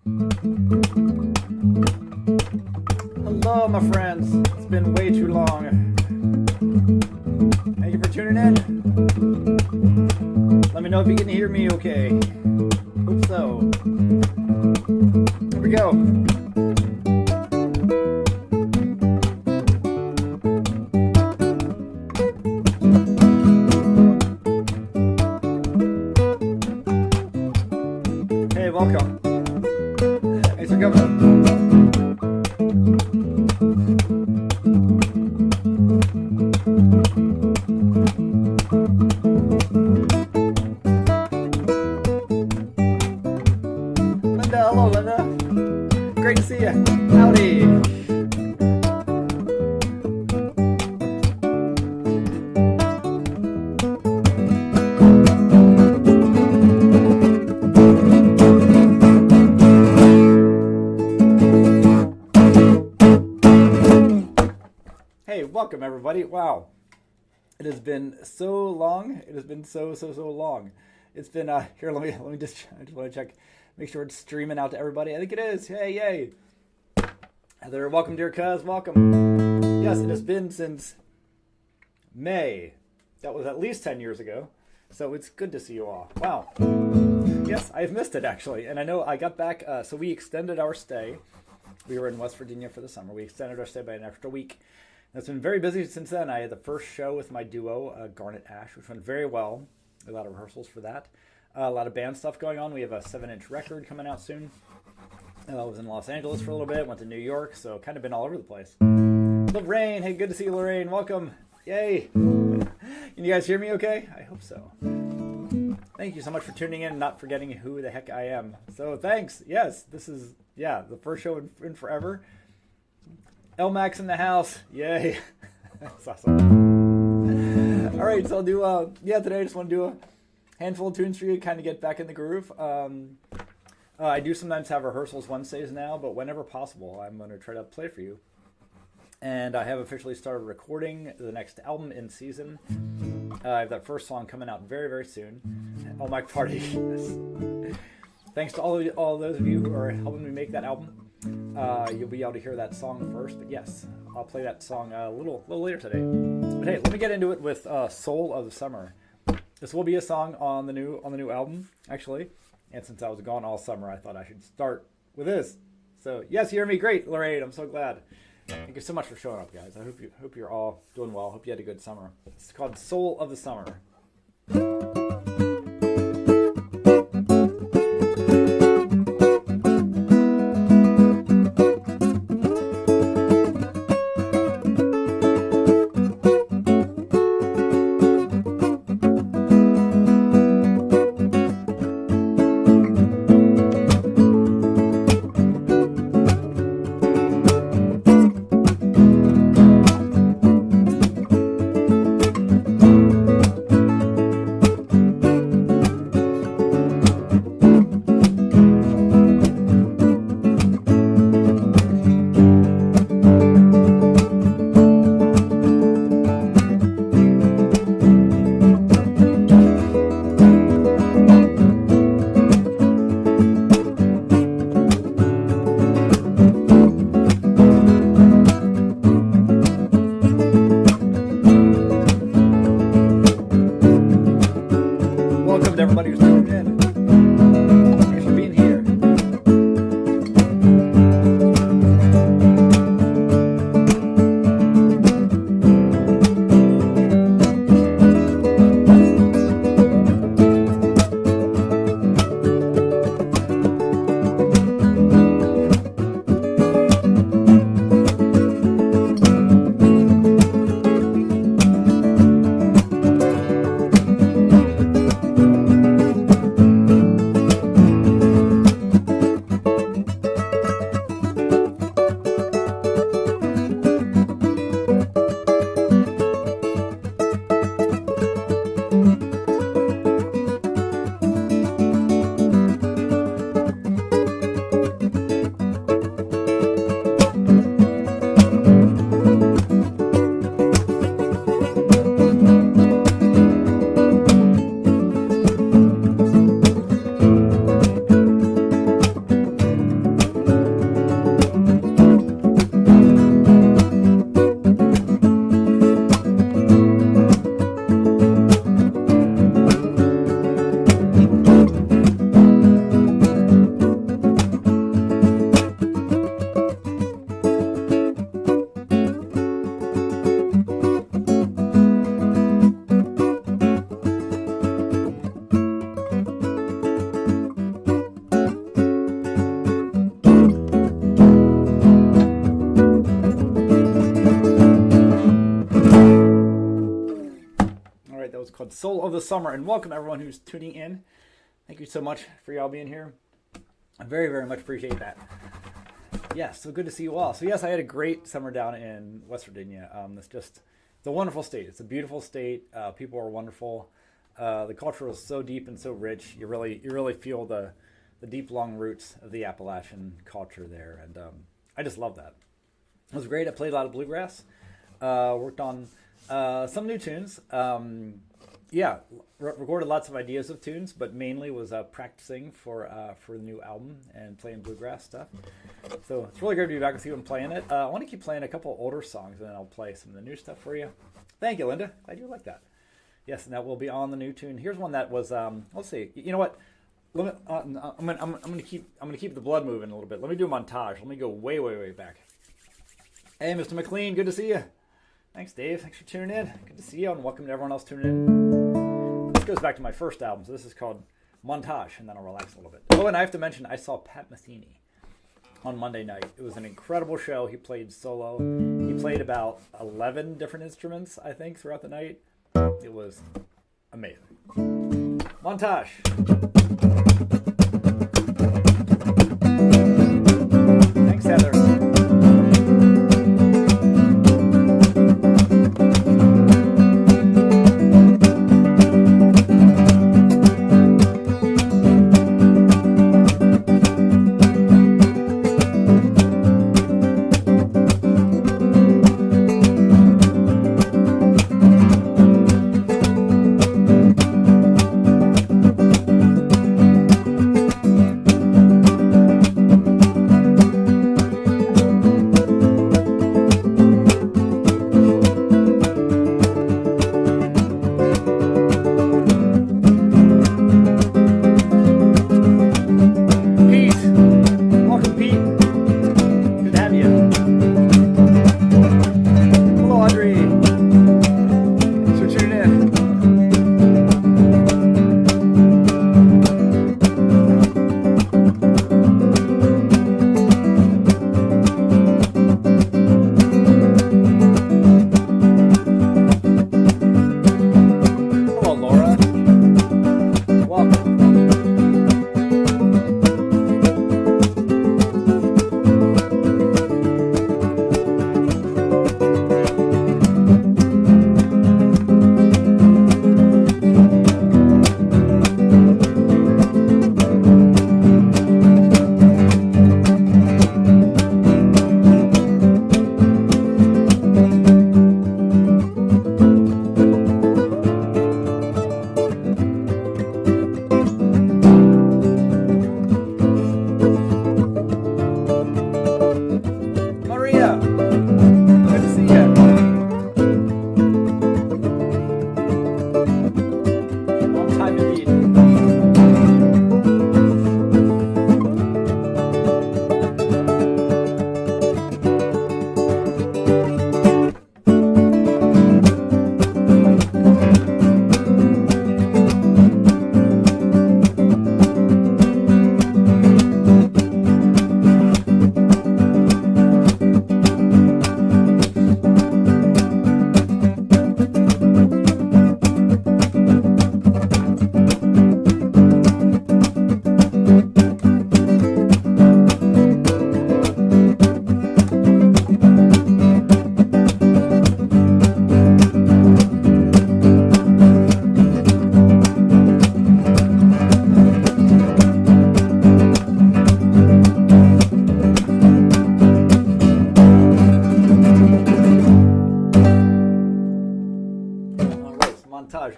Hello, my friends. It's been way too long. Thank you for tuning in. Let me know if you can hear me okay. Hope so. Here we go. Hey, welcome. Thanks for coming. Hello, Linda. Great to see you. Howdy. Hey, welcome everybody. Wow. It has been so long. It has been so long. It's been here, let me just I just want to check. Make sure it's streaming out to everybody. I think it is. Hey, yay. Heather, welcome, dear cuz. Welcome. Yes, it has been since May. That was at least 10 years ago. So it's good to see you all. Wow. Yes, I've missed it, actually. And I know I got back. So we extended our stay. We were in West Virginia for the summer. We extended our stay by an extra week. And it's been very busy since then. I had the first show with my duo, Garnet Ash, which went very well. A lot of rehearsals for that. A lot of band stuff going on. We have a 7-inch record coming out soon. I was in Los Angeles for a little bit. Went to New York. So kind of been all over the place. Lorraine. Hey, good to see you, Lorraine. Welcome. Yay. Can you guys hear me okay? I hope so. Thank you so much for tuning in and not forgetting who the heck I am. So thanks. Yes, this is, the first show in forever. LMAX in the house. Yay. That's awesome. All right, so I'll do, today I just want to do a handful of tunes for you, kind of get back in the groove. I do sometimes have rehearsals Wednesdays now, but whenever possible, I'm going to try to play for you. And I have officially started recording the next album in season. I have that first song coming out very, very soon. Oh, my party. Yes. Thanks to all those of you who are helping me make that album. You'll be able to hear that song first, but yes, I'll play that song a little later today. But hey, let me get into it with "Soul of the Summer." This will be a song on the new album, actually. And since I was gone all summer, I thought I should start with this. So yes, you hear me great, Lorraine. I'm so glad. Thank you so much for showing up, guys. I hope you're all doing well. Hope you had a good summer. It's called "Soul of the Summer." called Soul of the Summer. And welcome everyone who's tuning in. Thank you so much for y'all being here. I very, very much appreciate that. Yes, so good to see you all. So yes, I had a great summer down in West Virginia. It's a wonderful state. It's a beautiful state. People are wonderful. The culture is so deep and so rich. You really feel the deep, long roots of the Appalachian culture there. And I just love that. It was great. I played a lot of bluegrass. Worked on some new tunes. Recorded lots of ideas of tunes, but mainly was practicing for the new album and playing bluegrass stuff. So it's really great to be back with you and playing it. I want to keep playing a couple older songs, and then I'll play some of the new stuff for you. Thank you, Linda. Glad you like that. Yes, and that will be on the new tune. Here's one that was. Let's see. You know what? I'm gonna keep the blood moving a little bit. Let me do a montage. Let me go way, way, way back. Hey, Mr. McLean, good to see you. Thanks, Dave. Thanks for tuning in. Good to see you, and welcome to everyone else tuning in. This goes back to my first album, so this is called Montage, and then I'll relax a little bit. Oh, and I have to mention, I saw Pat Metheny on Monday night. It was an incredible show. He played solo. He played about 11 different instruments, I think, throughout the night. It was amazing. Montage. Thanks, Heather.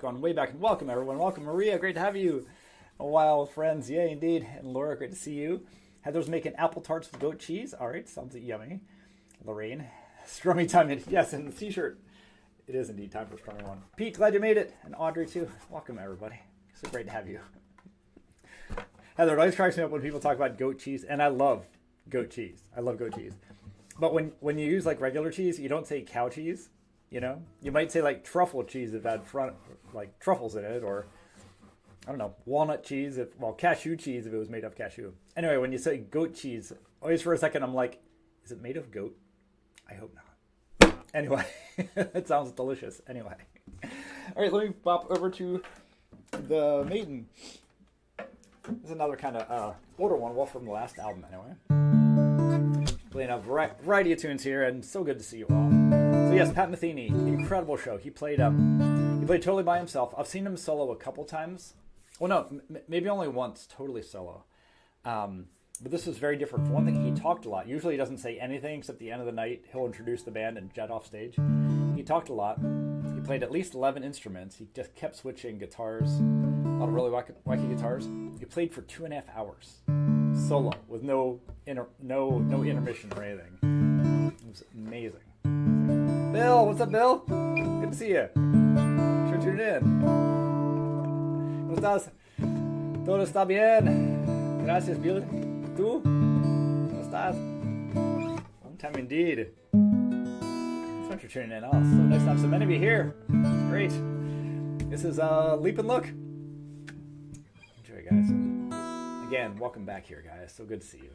Going way back, and welcome everyone. Welcome Maria, great to have you. A while, friends. Yay, indeed. And Laura, great to see you. Heather's making apple tarts with goat cheese. All right, sounds yummy. Lorraine, strummy time. Yes, and the t-shirt. It is indeed time for a strummy one. Pete, glad you made it. And Audrey too. Welcome everybody. So great to have you. Heather, it always cracks me up when people talk about goat cheese, and I love goat cheese. I love goat cheese. But when you use like regular cheese, you don't say cow cheese. You know, you might say like truffle cheese if it had like truffles in it, or I don't know, walnut cheese, cashew cheese if it was made of cashew. Anyway, when you say goat cheese, always for a second I'm like, is it made of goat? I hope not. Anyway, it sounds delicious. Anyway, All right, let me bop over to the Maiden. This is another kind of older one, well, from the last album anyway. Playing a variety of tunes here, and so good to see you all. So yes, Pat Metheny, incredible show. He played totally by himself. I've seen him solo a couple times. Well, no, maybe only once, totally solo. But this was very different. For one thing, he talked a lot. Usually he doesn't say anything except at the end of the night, he'll introduce the band and jet off stage. He talked a lot. He played at least 11 instruments. He just kept switching guitars, a lot of really wacky guitars. He played for 2.5 hours, solo, with no intermission or anything. It was amazing. Bill, what's up, Bill? Good to see you. Sure tuned in. ¿Cómo estás? Todo está bien. Gracias, Bill. ¿Tú? ¿Cómo estás? Long time indeed. Thanks for tuning in. Oh, so nice to have so many of you here. It's great. This is Leap and Look. Enjoy, guys. Again, welcome back here, guys. So good to see you.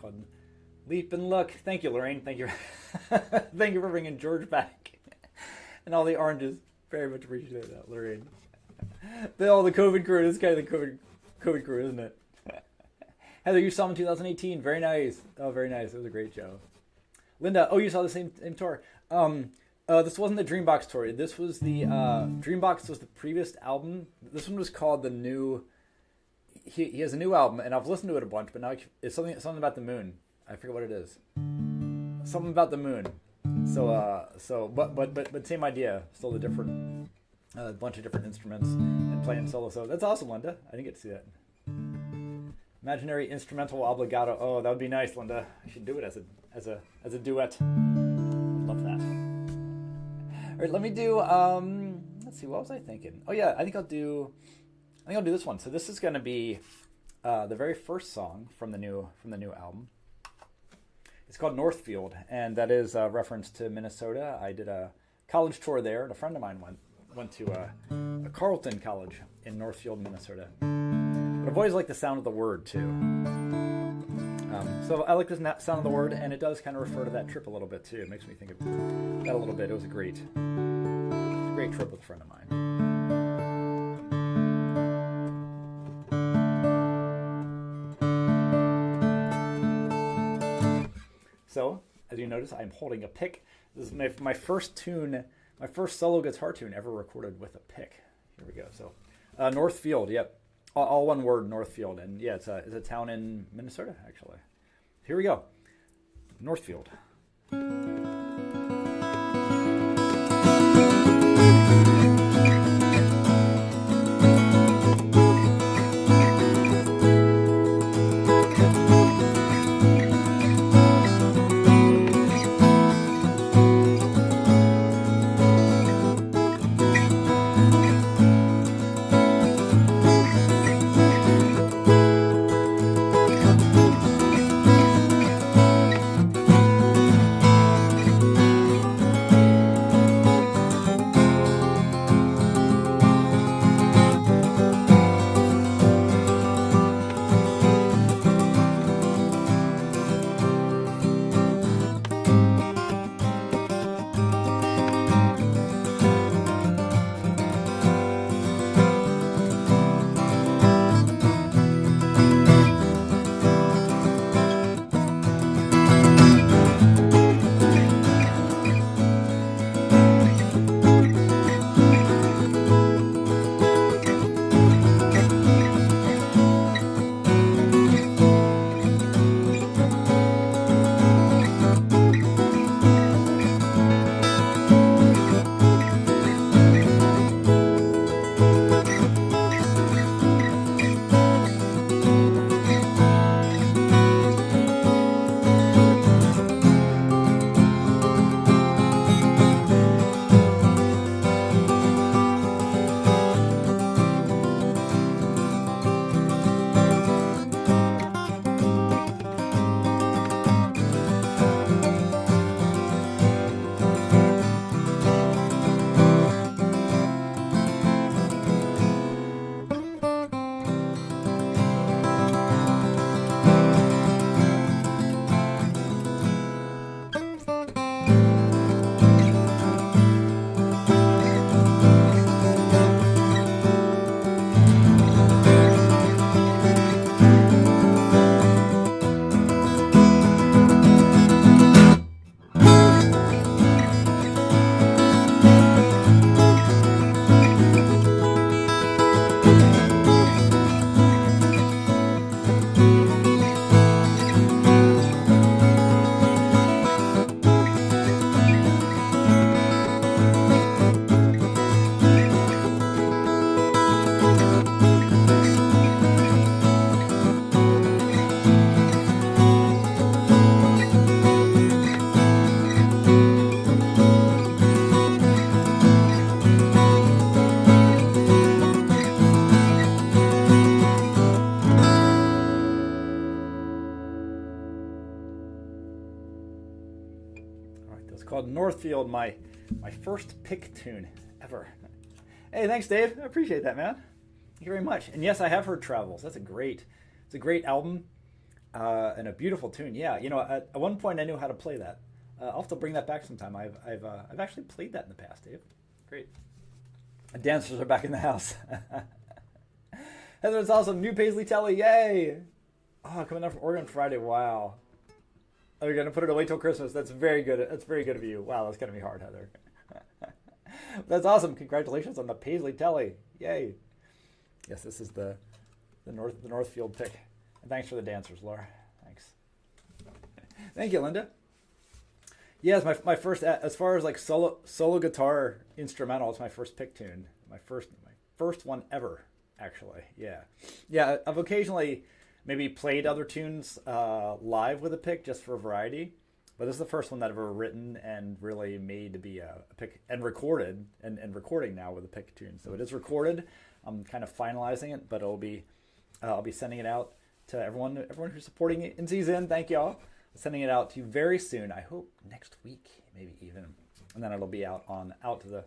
Called Leap and Look. Thank you, Lorraine. Thank you. Thank you for bringing George back and all the oranges. Very much appreciate that, Lorraine. Bill, the COVID crew. This is kind of the COVID crew, isn't it? Heather, you saw him in 2018. Very nice. Oh, very nice. It was a great show. Linda, oh, you saw the same tour. This wasn't the Dreambox tour. This was the Dreambox was the previous album. This one was called the New. He has a new album, and I've listened to it a bunch, but now it's something about the moon. I forget what it is. Something about the moon. But same idea. Still a different, bunch of different instruments and playing solo. So that's awesome, Linda. I didn't get to see that. Imaginary instrumental obligato. Oh, that would be nice, Linda. I should do it as a duet. Love that. All right, let me do. Let's see. What was I thinking? Oh yeah, I think I'll do this one. So this is going to be the very first song from the new album. It's called Northfield, and that is a reference to Minnesota. I did a college tour there, and a friend of mine went to a Carleton College in Northfield, Minnesota. But I've always liked the sound of the word too. So I like the sound of the word, and it does kind of refer to that trip a little bit too. It makes me think of that a little bit. It was a great trip with a friend of mine. So, as you notice, I'm holding a pick. This is my first tune, my first solo guitar tune ever recorded with a pick. Here we go. So, Northfield, yep. all one word, Northfield. And yeah, it's a town in Minnesota, actually. Here we go. Northfield. Called Northfield, my first pick tune ever. Hey, thanks, Dave. I appreciate that, man. Thank you very much. And yes, I have heard Travels. It's a great album and a beautiful tune. Yeah, you know, at one point I knew how to play that. I'll have to bring that back sometime. I've actually played that in the past, Dave. Great. The dancers are back in the house. Heather, it's awesome. New Paisley Telly, yay! Oh, coming up from Oregon Friday. Wow. Oh, you're gonna put it away till Christmas. That's very good. That's very good of you. Wow, that's gonna be hard, Heather. That's awesome. Congratulations on the Paisley Telly. Yay. Yes, this is the Northfield pick. And thanks for the dancers, Laura. Thanks. Thank you, Linda. Yes, my first, as far as like solo guitar instrumental, it's my first pick tune. My first one ever, actually. Yeah. I've occasionally maybe played other tunes live with a pick just for variety, but this is the first one that I've ever written and really made to be a pick and recorded and recording now with a pick tune. So it is recorded. I'm kind of finalizing it, but I'll be sending it out to everyone who's supporting it in season. Thank y'all. Sending it out to you very soon. I hope next week, maybe even, and then it'll be out to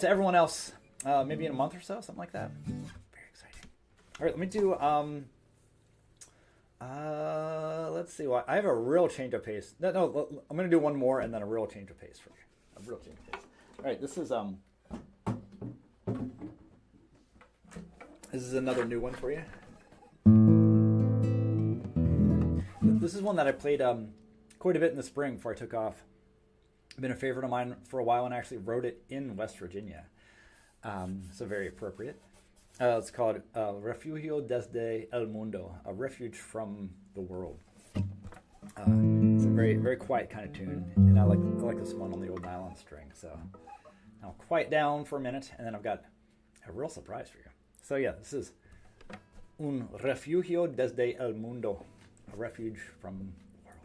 everyone else, maybe in a month or so, something like that. Very exciting. All right, let me do. Let's see. Well, I have a real change of pace. No, I'm gonna do one more and then a real change of pace for you. A real change of pace. All right, this is another new one for you. This is one that I played quite a bit in the spring before I took off. It's been a favorite of mine for a while and I actually wrote it in West Virginia. So very appropriate. It's called Refugio desde el Mundo, a refuge from the world. It's a very, very quiet kind of tune, and I like this one on the old nylon string. So I'll quiet down for a minute, and then I've got a real surprise for you. So yeah, this is Un refugio desde el mundo, a refuge from the world.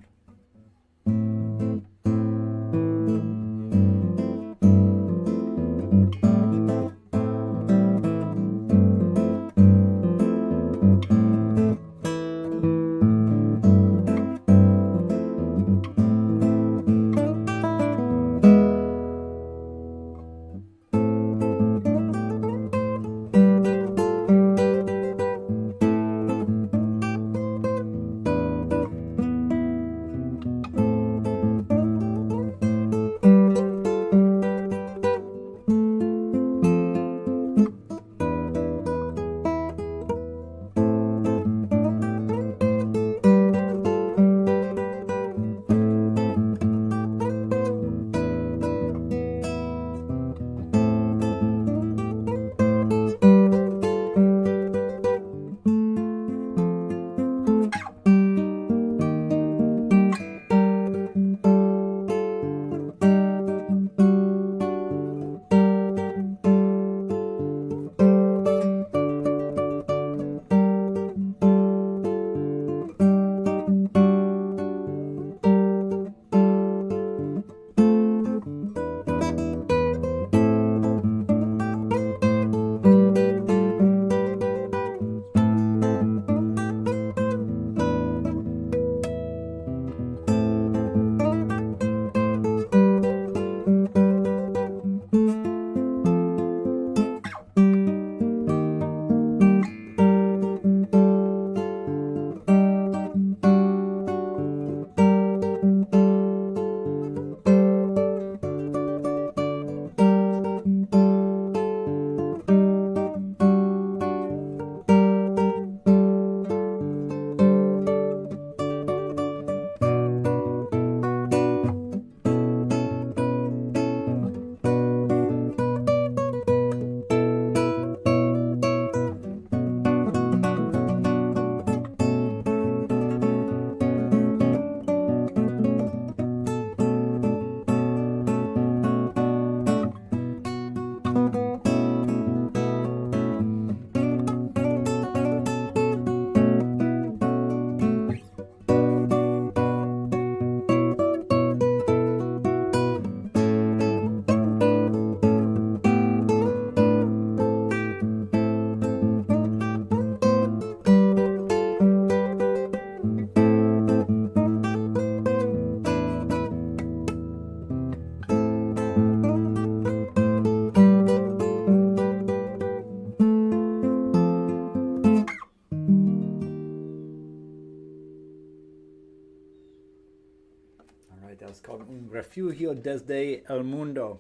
That was called Un refugio desde el mundo.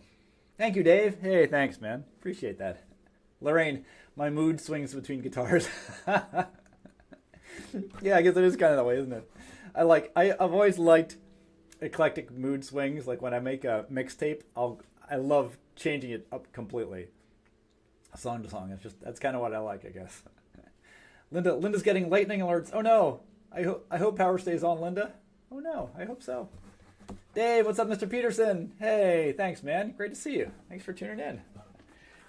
Thank you, Dave. Hey, thanks, man. Appreciate that. Lorraine, my mood swings between guitars. Yeah, I guess it is kind of that way, isn't it? I've always liked eclectic mood swings. Like when I make a mixtape, I love changing it up completely, song to song. That's kind of what I like, I guess. Linda's getting lightning alerts. Oh no! I hope power stays on, Linda. Oh no! I hope so. Dave, what's up, Mr. Peterson? Hey, thanks, man. Great to see you. Thanks for tuning in.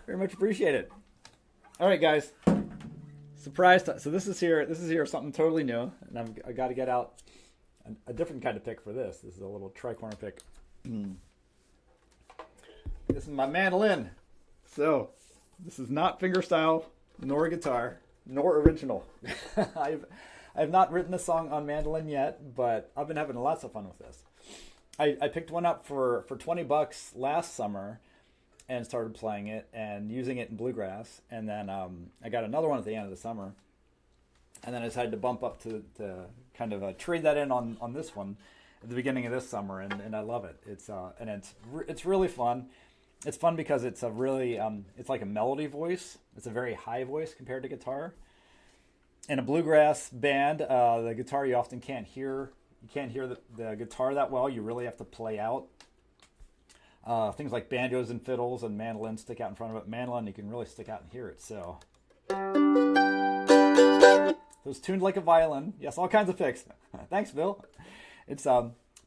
Very much appreciate it. All right, guys. Surprise! So this is here something totally new, and I got to get out a different kind of pick for this. This is a little tricorner pick. This is my mandolin. So this is not fingerstyle, nor guitar, nor original. I've not written a song on mandolin yet, but I've been having lots of fun with this. I picked one up for $20 last summer and started playing it and using it in bluegrass. And then I got another one at the end of the summer. And then I decided to bump up to kind of trade that in on this one at the beginning of this summer. And I love it. It's really fun. It's fun because it's a really, it's like a melody voice. It's a very high voice compared to guitar. In a bluegrass band, the guitar you often can't hear. You can't hear the guitar that well. You really have to play out. Things like banjos and fiddles and mandolins stick out in front of it. Mandolin, you can really stick out and hear it. So So it's tuned like a violin. Yes, all kinds of picks. Thanks, Bill. It's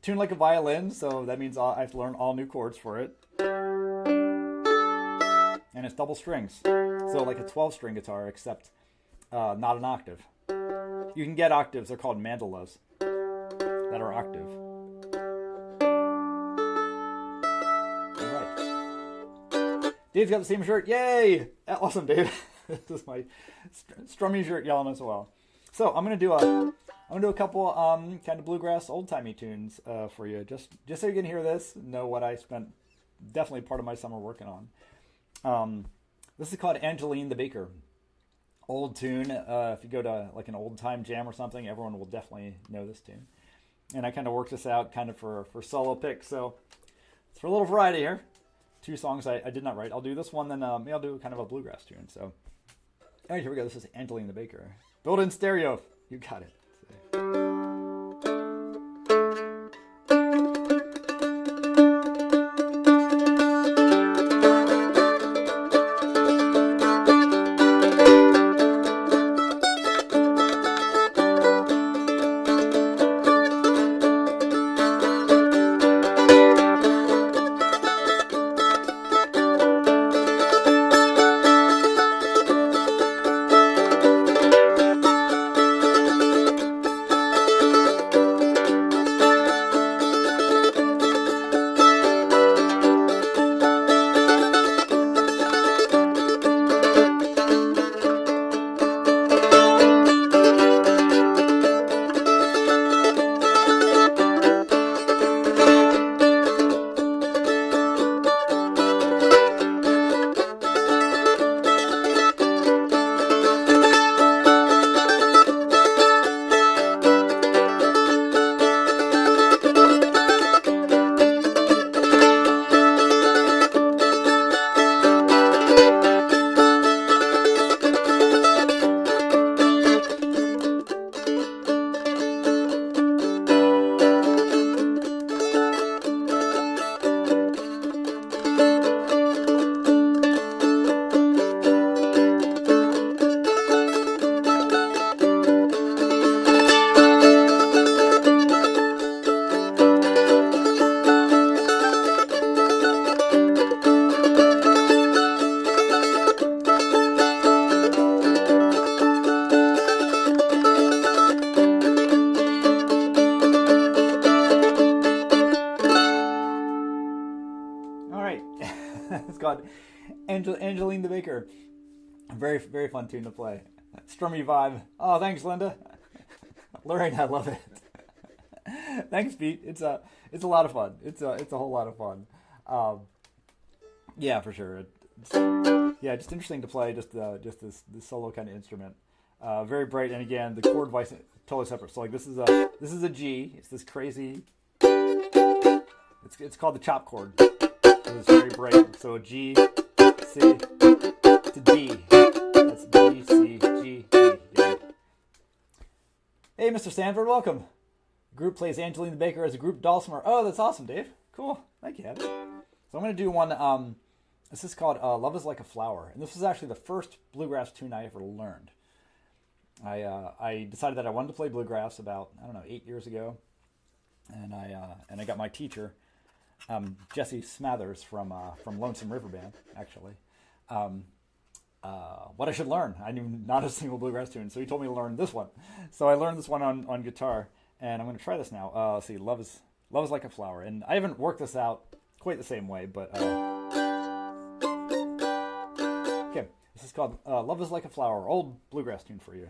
tuned like a violin, so that means I have to learn all new chords for it. And it's double strings. So like a 12-string guitar, except not an octave. You can get octaves. They're called mandolas that are octave. All right. Dave's got the same shirt. Yay! Awesome, Dave. This is my strummy shirt yelling as well. So I'm gonna do a couple kind of bluegrass old-timey tunes for you, just so you can hear this, know what I spent definitely part of my summer working on. This is called Angeline the Baker. Old tune. If you go to like an old-time jam or something, everyone will definitely know this tune. And I kind of worked this out kind of for solo picks, so it's for a little variety here. 2 songs I did not write. I'll do this one, then maybe I'll do kind of a bluegrass tune. So, all right, here we go. This is Angeline the Baker. Built-in stereo. You got it. It's called Angeline the Baker. Very, very fun tune to play. Strummy vibe. Oh, thanks, Linda. Lorraine, I love it. Thanks, Pete. It's a lot of fun. It's a whole lot of fun. Yeah, for sure. Just interesting to play. Just this solo kind of instrument. Very bright, and again, the chord voice totally separate. So like this is a G. It's this crazy. It's called the chop chord. It's very bright. So a G, C to D. That's D, C, G, D. Hey, Mr. Sanford, welcome. Group plays Angeline the Baker as a group dulcimer. Oh, that's awesome, Dave. Cool. Thank you, Abby. So I'm going to do one. This is called Love is Like a Flower. And this was actually the first bluegrass tune I ever learned. I decided that I wanted to play bluegrass about, 8 years ago. And I got my teacher, Jesse Smathers from Lonesome River Band, actually. What I should learn. I knew not a single bluegrass tune, so he told me to learn this one. So I learned this one on guitar, and I'm going to try this now. Let's see, Love is Like a Flower. And I haven't worked this out quite the same way, but... okay, this is called Love is Like a Flower, old bluegrass tune for you.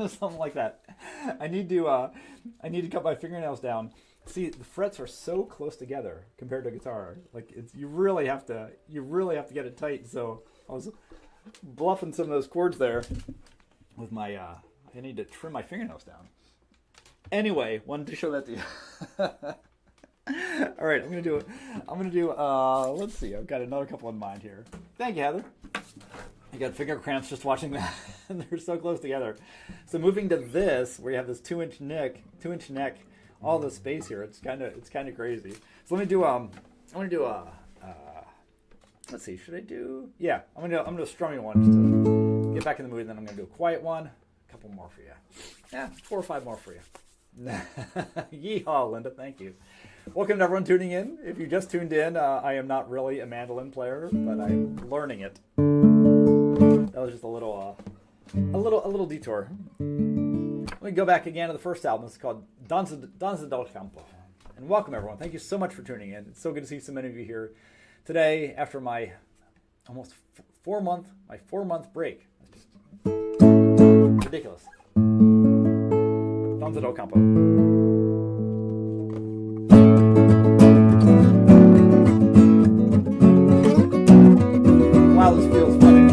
something like that. I need to cut my fingernails down. See, the frets are so close together compared to guitar. Like you really have to get it tight. So I was bluffing some of those chords there with my. I need to trim my fingernails down. Anyway, wanted to show that to you. All right, I'm gonna do. Let's see. I've got another couple in mind here. Thank you, Heather. I got finger cramps just watching that. They're so close together. So moving to this, where you have this 2-inch neck, all the space here. It's kind of crazy. So let me do. I'm gonna do a. Let's see. Should I do? Yeah, I'm gonna do a strumming one just to get back in the mood. And then I'm gonna do a quiet one. A couple more for you. Yeah, 4 or 5 more for you. Yeehaw, Linda. Thank you. Welcome to everyone tuning in. If you just tuned in, I am not really a mandolin player, but I'm learning it. That was just a little detour. Let me go back again to the first album. It's called Danza del Campo. And welcome everyone. Thank you so much for tuning in. It's so good to see so many of you here today after my almost 4-month break. That's just ridiculous. Danza del Campo. Wow, this feels funny.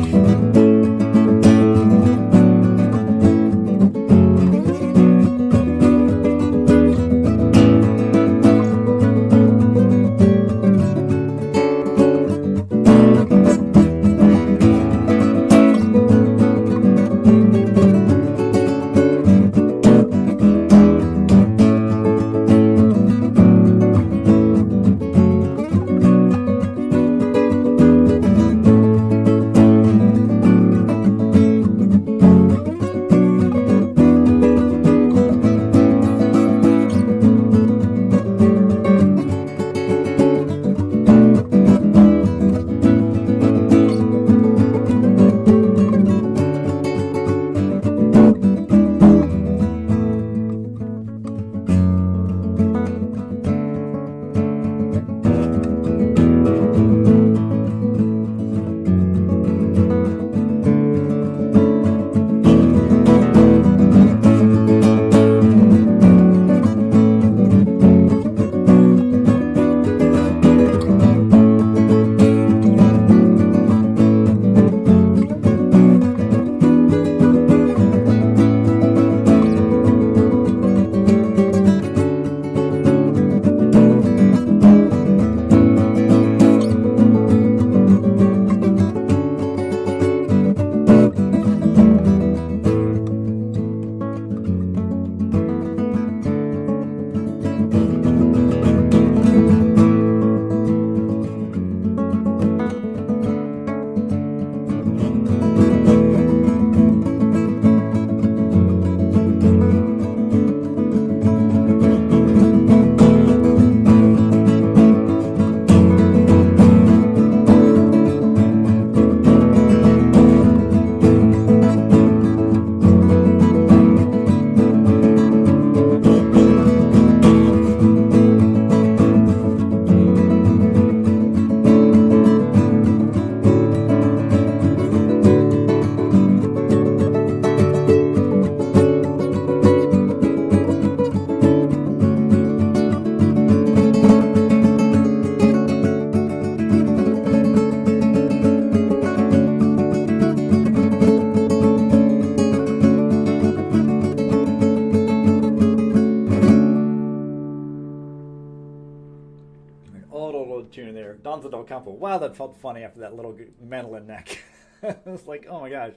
Tune there, Danza del Campo. Wow, that felt funny after that little mandolin neck. It was like, oh my gosh,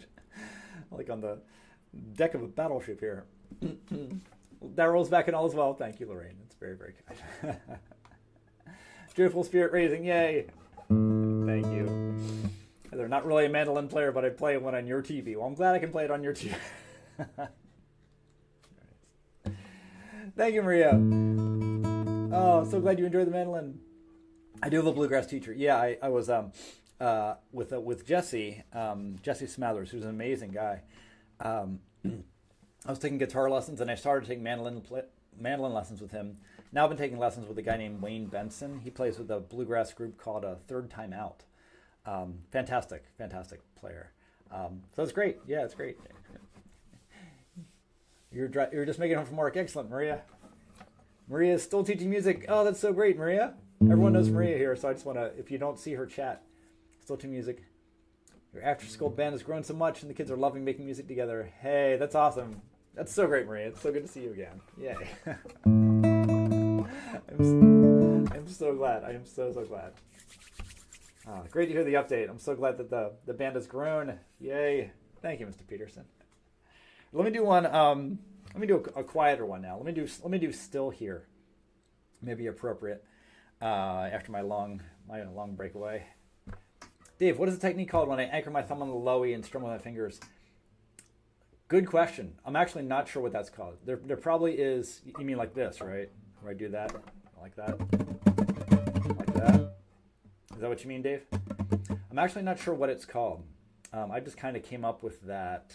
like on the deck of a battleship here. Daryl's back in all as well. Thank you, Lorraine. It's very, very kind. Joyful spirit raising, yay! Thank you. They're not really a mandolin player, but I play one on your TV. Well, I'm glad I can play it on your TV. Thank you, Maria. Oh, so glad you enjoyed the mandolin. I do have a bluegrass teacher. Yeah, I was with Jesse Smathers, who's an amazing guy. I was taking guitar lessons, and I started taking mandolin lessons with him. Now I've been taking lessons with a guy named Wayne Benson. He plays with a bluegrass group called Third Time Out. Fantastic player. So it's great. Yeah, it's great. You're just making it home from work. Excellent, Maria. Maria is still teaching music. Oh, that's so great, Maria. Everyone knows Maria here, so I just want to, if you don't see her chat, still teaching music. Your after-school band has grown so much, and the kids are loving making music together. Hey, that's awesome. That's so great, Maria. It's so good to see you again. Yay. I'm so glad. I am so glad. Great to hear the update. I'm so glad that the band has grown. Yay. Thank you, Mr. Peterson. Let me do one. Let me do a quieter one now. Let me do Still Here. Maybe appropriate after my long breakaway. Dave, what is the technique called when I anchor my thumb on the low E and strum with my fingers? Good question. I'm actually not sure what that's called. There probably is. You mean like this, right? Where I do that, like that, like that. Is that what you mean, Dave? I'm actually not sure what it's called. I just kind of came up with that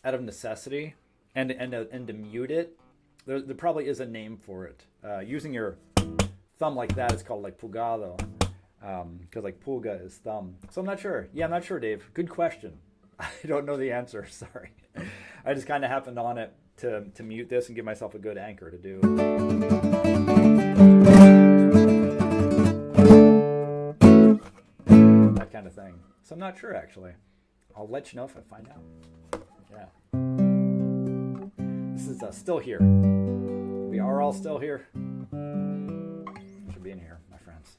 out of necessity, and to mute it. There probably is a name for it. Using your thumb like that is called like pulgado, because like pulga is thumb. So I'm not sure. Yeah, I'm not sure, Dave. Good question. I don't know the answer. Sorry. I just kind of happened on it to mute this and give myself a good anchor to do. That kind of thing. So I'm not sure, actually. I'll let you know if I find out. Yeah. This is Still Here. We are all still here. Should be in here, my friends.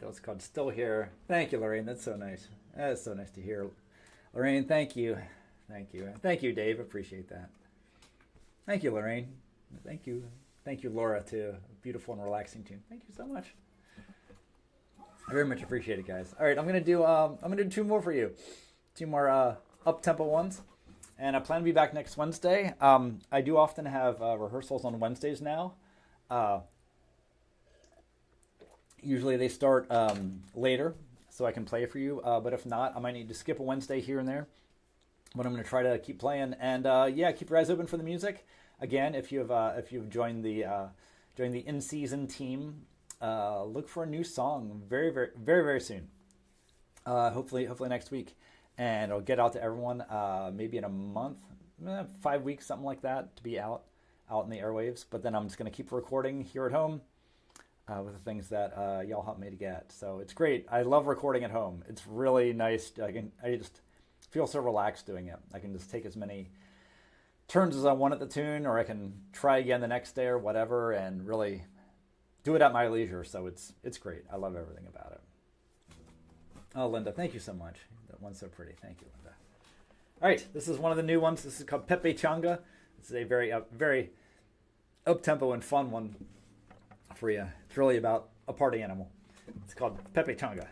It's called Still Here. Thank you, Lorraine. That's so nice. That's so nice to hear. Lorraine, thank you. Thank you. Thank you, Dave. Appreciate that. Thank you, Lorraine. Thank you. Thank you, Laura, too. Beautiful and relaxing tune. Thank you so much. I very much appreciate it, guys. All right, I'm gonna do two more for you. Two more up-tempo ones. And I plan to be back next Wednesday. I do often have rehearsals on Wednesdays now. Usually they start later, so I can play for you. But if not, I might need to skip a Wednesday here and there. but I'm going to try to keep playing. And yeah, keep your eyes open for the music. Again, if you've joined the in-season team, look for a new song very, very, very, very soon. Hopefully next week, and it'll get out to everyone. Maybe in a month, 5 weeks, something like that, to be out in the airwaves. But then I'm just going to keep recording here at home with the things that y'all helped me to get. So it's great. I love recording at home. It's really nice. I just feel so relaxed doing it. I can just take as many turns as I want at the tune, or I can try again the next day or whatever, and really do it at my leisure. So it's great. I love everything about it. Oh, Linda, thank you so much. That one's so pretty. Thank you, Linda. All right, this is one of the new ones. This is called Pepe Changa. This is a very up-tempo and fun one for you. It's really about a party animal. It's called Pepe Changa.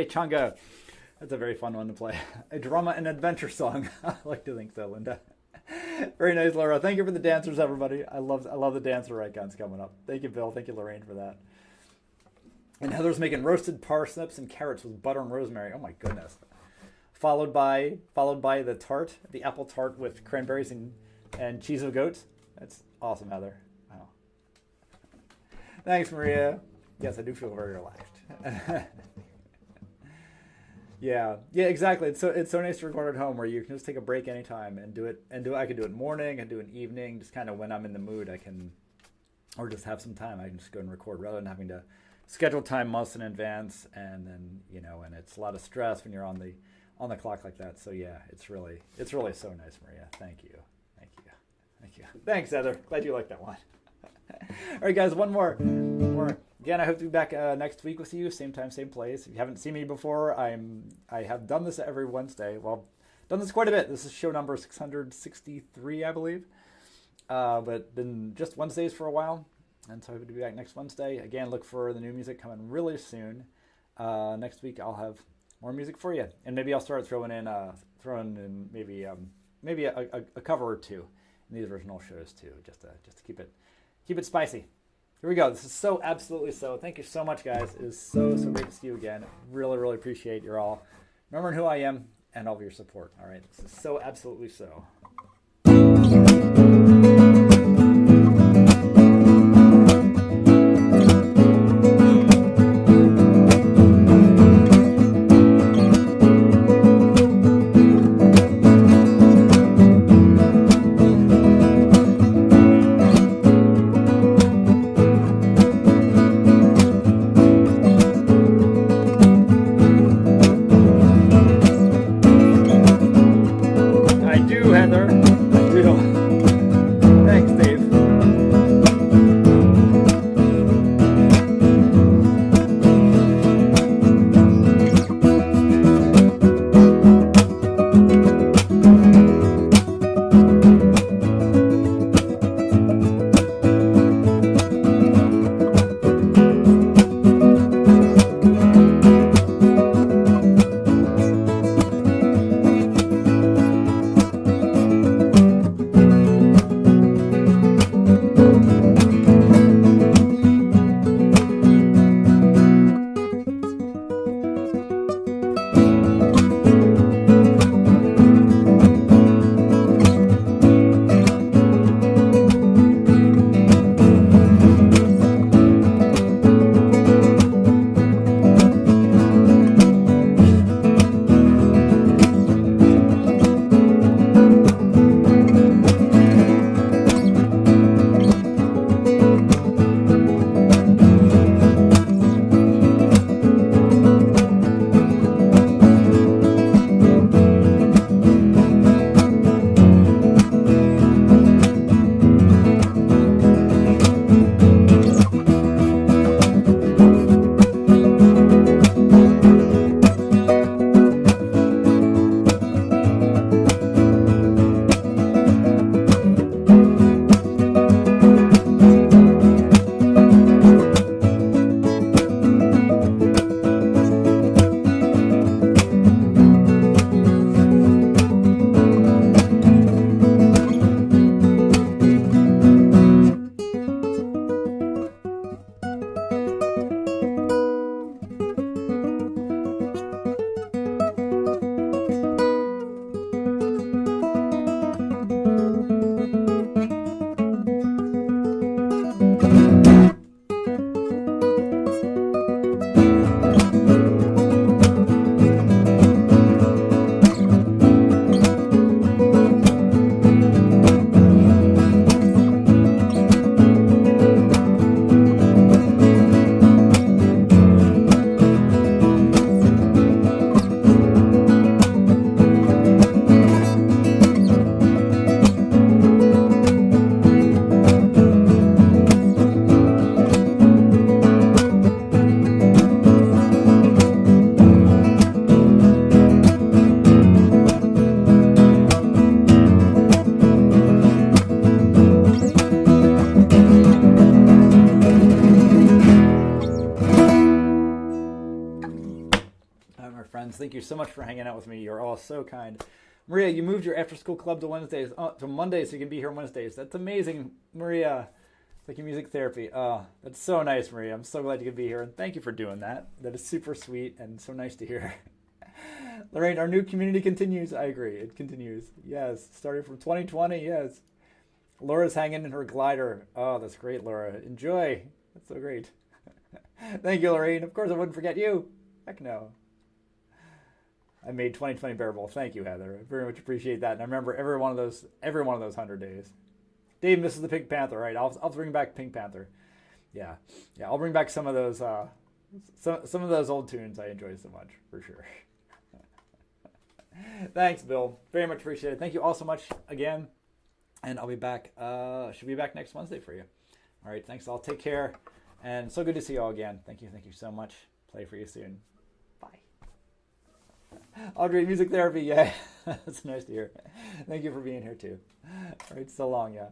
Changa. That's a very fun one to play. A drama and adventure song. I like to think so, Linda. Very nice, Laura. Thank you for the dancers, everybody. I love the dancer icons coming up. Thank you, Bill. Thank you, Lorraine, for that. And Heather's making roasted parsnips and carrots with butter and rosemary. Oh my goodness. Followed by the tart, the apple tart with cranberries and cheese of goat. That's awesome, Heather. Wow. Thanks, Maria. Yes, I do feel very relaxed. Yeah, exactly. It's so nice to record at home where you can just take a break anytime and do it I can do it morning, I can do it evening, just kind of when I'm in the mood I can, or just have some time I can just go and record rather than having to schedule time months in advance, and then and it's a lot of stress when you're on the clock like that. So yeah, it's really so nice, Maria. Thank you. Thank you. Thank you. Thanks, Heather. Glad you like that one. All right, guys, one more. Again, I hope to be back next week with you, same time, same place. If you haven't seen me before, I have done this every Wednesday. Well, done this quite a bit. This is show number 663, I believe. But been just Wednesdays for a while, and so I hope to be back next Wednesday. Again, look for the new music coming really soon. Next week I'll have more music for you, and maybe I'll start throwing in maybe a cover or two in these original shows too, just to keep it spicy. Here we go. This is So Absolutely So. Thank you so much, guys. It is so great to see you again. Really, really appreciate you all remembering who I am and all of your support. All right. This is So Absolutely So. I do, Heather. I do. Thanks, Dave. friends. Thank you so much for hanging out with me. You're all so kind. Maria, you moved your after-school club to Wednesdays, to Mondays, so you can be here on Wednesdays. That's amazing, Maria. It's like your music therapy. Oh, that's so nice, Maria. I'm so glad you could be here, and thank you for doing that. That is super sweet and so nice to hear. Lorraine, our new community continues. I agree. It continues. Yes. Starting from 2020. Yes. Laura's hanging in her glider. Oh, that's great, Laura. Enjoy. That's so great. Thank you, Lorraine. Of course, I wouldn't forget you. Heck no. I made 2020 bearable. Thank you, Heather. I very much appreciate that. And I remember every one of those 100 days. Dave misses the Pink Panther, right? I'll bring back Pink Panther. Yeah. I'll bring back some of those some of those old tunes I enjoy so much, for sure. Thanks, Bill. Very much appreciated. Thank you all so much again. And I'll be back. Should be back next Wednesday for you. All right. Thanks all. Take care. And so good to see you all again. Thank you so much. Play for you soon. Bye. Audrey, music therapy. Yeah. That's nice to hear. Thank you for being here too. All right. So long. Yeah.